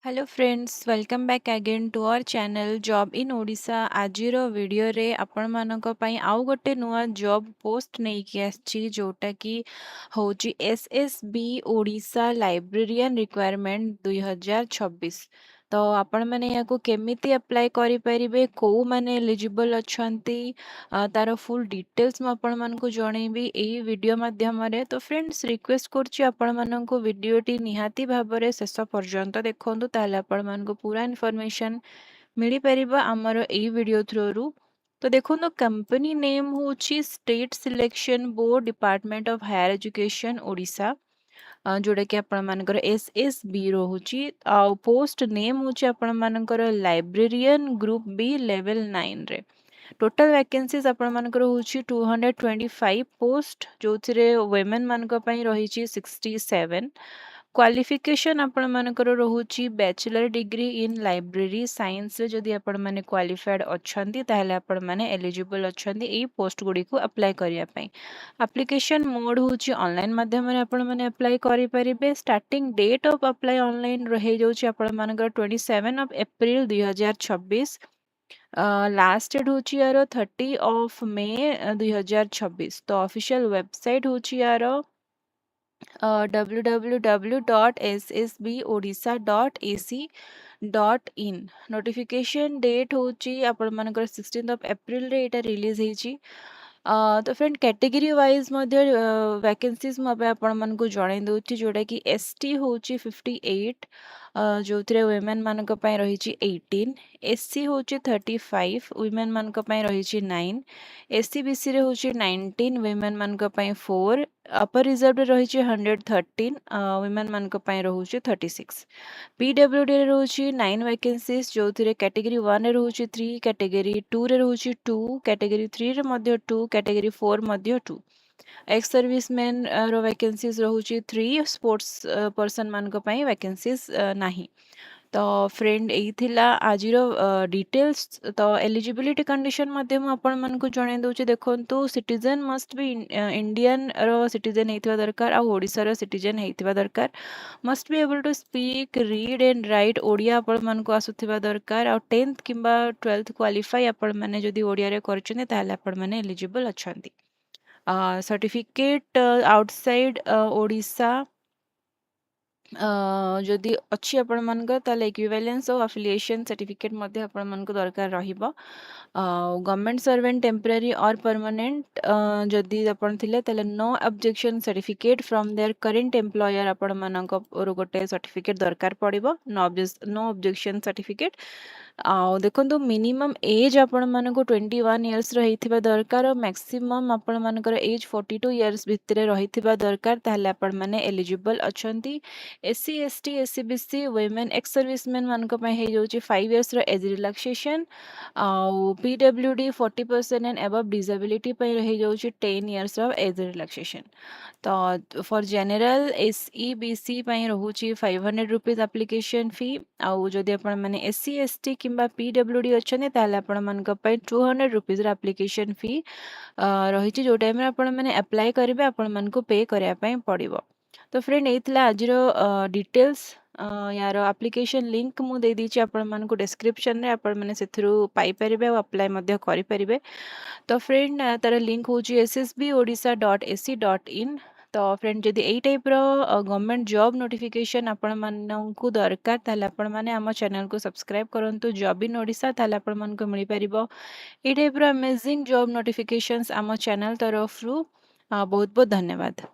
Hello friends welcome back again to our channel job in Odisha आजिर video रे आपण मानक पई आउ गोटे नुआ जॉब पोस्ट नहीं कि आछि जोटा कि होची एसएसबी ओडिशा लाइब्रेरियन रिक्वायरमेंट 2026। तो आपण माने या को केमिति अप्लाई करि परिबे को माने एलिजिबल अछंती तार फुल डिटेल्स म आपण मानकु जणैबी एई वीडियो माध्यम रे। तो फ्रेंड्स रिक्वेस्ट करछि आपण मानकु वीडियोटी निहाती भाबरे शेष पर्यंत देखंतु ताले आपण मानकु पूरा इन्फॉर्मेशन मिली परिबा हमर एई वीडियो थ्रू। तो देखो कंपनी नेम होची state selection board department of higher education Odisha जोटा कि आपण मानकर एसएसबी रोची पोस्ट नेम होची आपण मानकर लाइब्रेरियन ग्रुप बी लेवल 9 रे। टोटल वैकेंसीज आपण मानकर होची 225 पोस्ट जो वुमेन मानक पई रही 67। क्वालिफिकेशन आपण मानकर रहुची bachelor degree in library science रे जदि आपण माने क्वालिफाइड अछंती ताहले आपण माने एलिजिबल अछंती एई पोस्ट गुडी को अप्लाई करिया पई। एप्लिकेशन मोड होची ऑनलाइन माध्यम रे आपण माने अप्लाई करि परिबे। Starting date of apply online रहे जाउची आपण मानकर 27 ऑफ अप्रैल 2026। लास्ट डेट होची यार 30 ऑफ मे 2026। तो ऑफिशियल वेबसाइट होची यार www.ssbodisha.ac.in। नोटिफिकेशन डेट होची आपण मानकर 16 ऑफ अप्रैल रे एटा रिलीज हेची। तो फ्रेंड कैटेगरी वाइज मध्य वैकेंसीज मैं आपण मानकु जणाई दउची जोटा कि एसटी होची 58 जो वुमेन मानक पई रही 18। एससी होची 35 वुमेन मानक पई रही 9। एससी बीसी रे होची 19 वुमेन मानक पई 4। अपर रिजर्व रे रही 113 वुमेन मानक पई रहुची 36। पीडब्ल्यूडी रे रहुची 9 वैकेंसीज जो कैटेगरी 1 रे रहुची 3, कैटेगरी 2 रे रहुची 2, कैटेगरी 3 रे मध्य 2, कैटेगरी 4 मध्य 2। एक्स सर्विसमैन रो वैकेंसीज रहुची 3। स्पोर्ट्स पर्सन मानक पई वैकेंसीज नाही। तो फ्रेंड यही थिला आजिर डिटेल्स। तो एलिजिबिलिटी कंडीशन मध्य आपण मानकु जणाई दउची देखंतु सिटीजन मस्ट बी इंडियन रो सिटीजन हेतिबा दरकार आ ओडिसा रो सिटीजन हेतिबा दरकार। Must be able to speak read and write Odia आपण मानकु आसुथिबा दरकार। आ 10th किंबा 12th क्वालिफाई आपण माने जदि ओडिया रे करछने ताले आपण माने एलिजिबल अछंती। सर्टिफिकेट आउटसाइड ओडिशा जदि अच्छी आपण मानकर ताले इक्विवेलेंस ऑफ अफिलिएशन सर्टिफिकेट मध्ये आपण मानक दरकार रहिबो। गवर्नमेंट सर्वेंट टेम्पररी और परमानेंट जदि आपण थिले ताले no objection certificate from their current employer आपण मानक गोटे सर्टिफिकेट दरकार पड़िबो। No objection certificate. देखो मिनिमम एज आपण मानक 21 इयर्स रहिथिबा दरकार। मैक्सिमम आपण मानकर एज 42 इयर्स भितरे रहिथिबा दरकार ताले आपण माने एलिजिबल अछंती। SC ST SC BC women ex serviceman मानक पई हे जाउची 5 इयर्स रो age relaxation. PWD 40% and above disability पई रहि जाउची 10 इयर्स ऑफ एज रिलैक्सेशन। तो फॉर जनरल एसई बीसी पई रहुची 500 रुपीस एप्लिकेशन फी। आउ जदि आपण माने एससी एसटी किंबा पीडब्ल्यूडी अछने ताले आपण मानक पई 200 रुपीस एप्लिकेशन फी रहिची। जो टाइम रे आपण माने अप्लाई करिवे आपण मानकु पे करिया पई पड़िबो। तो फ्रेंड एथला आजिर डिटेल्स यार एप्लिकेशन लिंक मु दे दीची आपण मानकु डिस्क्रिप्शन रे आपण माने सेथरु पाई परिबे और अप्लाई मध्य करि परिबे। तो फ्रेंड तार लिंक होची ssbodisha.ac.in। तो फ्रेंड जदि एई टाइप रो गवर्नमेंट जॉब नोटिफिकेशन आपण मानकु दरकार ताले आपण माने हम चैनल को सब्सक्राइब करंतु जॉब इन ओडिशा ताले आपण मानकु मिली परिबो एई टाइप रो अमेजिंग जॉब नोटिफिकेशंस हम चैनल तरफ रु। बहुत बहुत धन्यवाद।